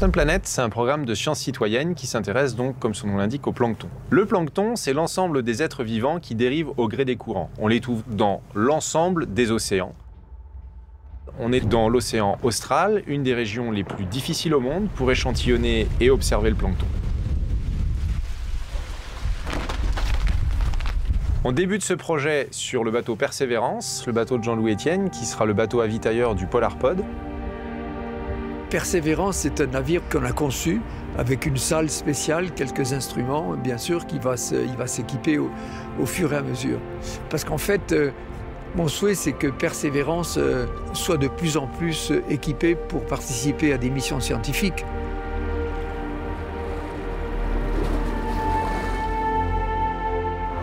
Plankton Planet, c'est un programme de sciences citoyennes qui s'intéresse donc, comme son nom l'indique, au plancton. Le plancton, c'est l'ensemble des êtres vivants qui dérivent au gré des courants. On les trouve dans l'ensemble des océans. On est dans l'océan austral, une des régions les plus difficiles au monde pour échantillonner et observer le plancton. On débute ce projet sur le bateau Persévérance, le bateau de Jean-Louis Etienne, qui sera le bateau avitailleur du Polarpod. Persévérance, c'est un navire qu'on a conçu avec une salle spéciale, quelques instruments, bien sûr, il va s'équiper au fur et à mesure. Parce qu'en fait, mon souhait, c'est que Persévérance soit de plus en plus équipée pour participer à des missions scientifiques.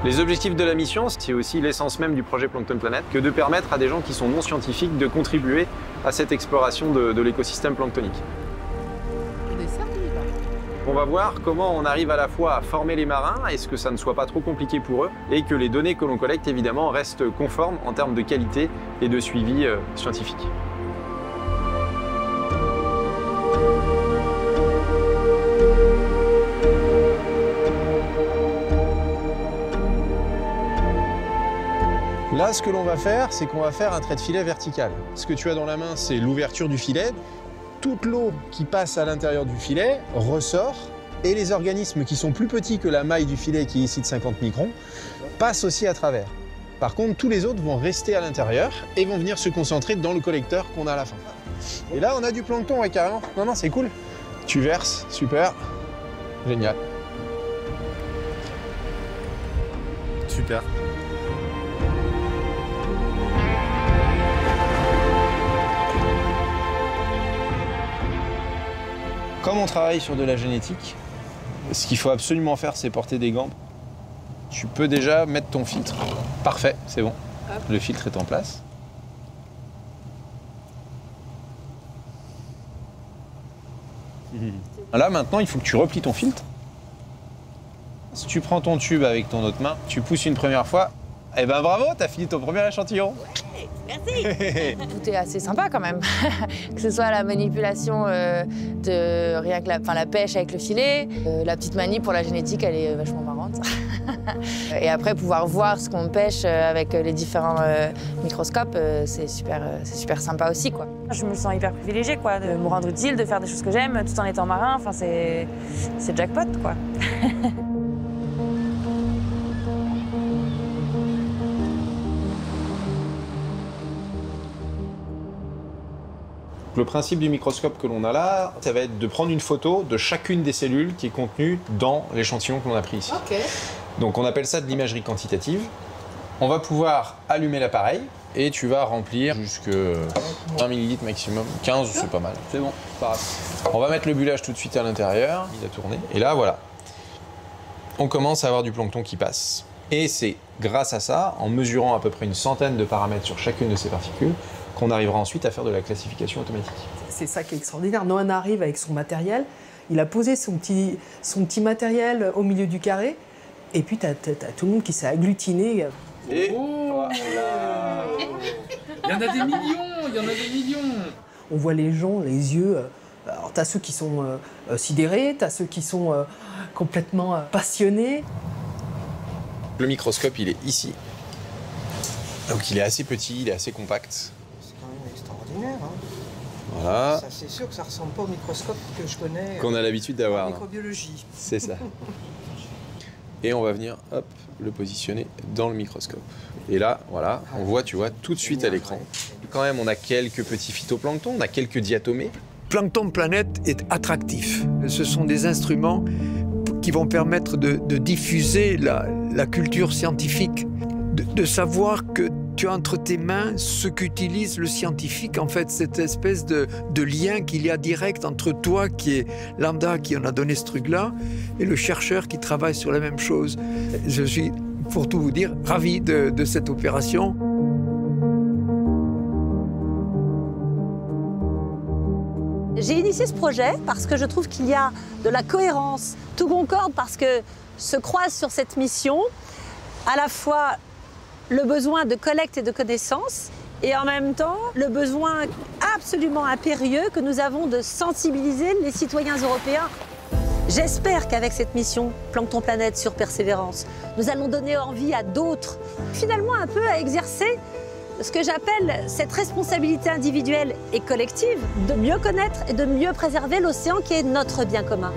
Les objectifs de la mission, c'est aussi l'essence même du projet Plankton Planet, que de permettre à des gens qui sont non scientifiques de contribuer à cette exploration de l'écosystème planctonique. On va voir comment on arrive à la fois à former les marins, et ce que ça ne soit pas trop compliqué pour eux, et que les données que l'on collecte, évidemment, restent conformes en termes de qualité et de suivi scientifique. Là, ce que l'on va faire, c'est qu'on va faire un trait de filet vertical. Ce que tu as dans la main, c'est l'ouverture du filet. Toute l'eau qui passe à l'intérieur du filet ressort et les organismes qui sont plus petits que la maille du filet, qui est ici de 50 microns, passent aussi à travers. Par contre, tous les autres vont rester à l'intérieur et vont venir se concentrer dans le collecteur qu'on a à la fin. Et là, on a du plancton, ouais, carrément. Non, c'est cool. Tu verses, super. Génial. Super. Comme on travaille sur de la génétique, ce qu'il faut absolument faire, c'est porter des gants. Tu peux déjà mettre ton filtre. Parfait, c'est bon. Le filtre est en place. Là, maintenant, il faut que tu replies ton filtre. Si tu prends ton tube avec ton autre main, tu pousses une première fois, et ben bravo, t'as fini ton premier échantillon. Merci. Tout est assez sympa quand même. Que ce soit la manipulation de rien que la pêche avec le filet, la petite manie pour la génétique, elle est vachement marrante. Et après, pouvoir voir ce qu'on pêche avec les différents microscopes, c'est super sympa aussi, quoi. Je me sens hyper privilégiée, quoi, de me rendre utile, de faire des choses que j'aime tout en étant marin. Enfin, c'est jackpot, quoi. Le principe du microscope que l'on a là, ça va être de prendre une photo de chacune des cellules qui est contenue dans l'échantillon que l'on a pris ici. Okay. Donc on appelle ça de l'imagerie quantitative. On va pouvoir allumer l'appareil et tu vas remplir jusque 1 millilitre maximum. 15, c'est pas mal. C'est bon. On va mettre le bullage tout de suite à l'intérieur. Il a tourné. Et là, voilà. On commence à avoir du plancton qui passe. Et c'est grâce à ça, en mesurant à peu près une centaine de paramètres sur chacune de ces particules, qu'on arrivera ensuite à faire de la classification automatique. C'est ça qui est extraordinaire. Noan arrive avec son matériel, il a posé son petit matériel au milieu du carré, et puis t'as tout le monde qui s'est agglutiné. Et il y en a des millions. On voit les gens, les yeux. Alors t'as ceux qui sont sidérés, t'as ceux qui sont complètement passionnés. Le microscope, il est ici. Donc il est assez petit, il est assez compact. Voilà. Ça, c'est sûr que ça ressemble pas au microscope que je connais. Qu'on a l'habitude d'avoir. En microbiologie. C'est ça. Et on va venir, hop, le positionner dans le microscope. Et là, voilà, on voit, tu vois, tout de suite à l'écran. Quand même, on a quelques petits phytoplanctons, on a quelques diatomées. Plankton Planet est attractif. Ce sont des instruments qui vont permettre de diffuser la culture scientifique, de savoir que tu as entre tes mains ce qu'utilise le scientifique, en fait, cette espèce de lien qu'il y a direct entre toi, qui est lambda, qui en a donné ce truc-là, et le chercheur qui travaille sur la même chose. Je suis, pour tout vous dire, ravi de cette opération. J'ai initié ce projet parce que je trouve qu'il y a de la cohérence. Tout concorde parce que se croise sur cette mission à la fois le besoin de collecte et de connaissances et en même temps le besoin absolument impérieux que nous avons de sensibiliser les citoyens européens. J'espère qu'avec cette mission Plancton Planète sur Persévérance, nous allons donner envie à d'autres, finalement un peu à exercer ce que j'appelle cette responsabilité individuelle et collective de mieux connaître et de mieux préserver l'océan qui est notre bien commun.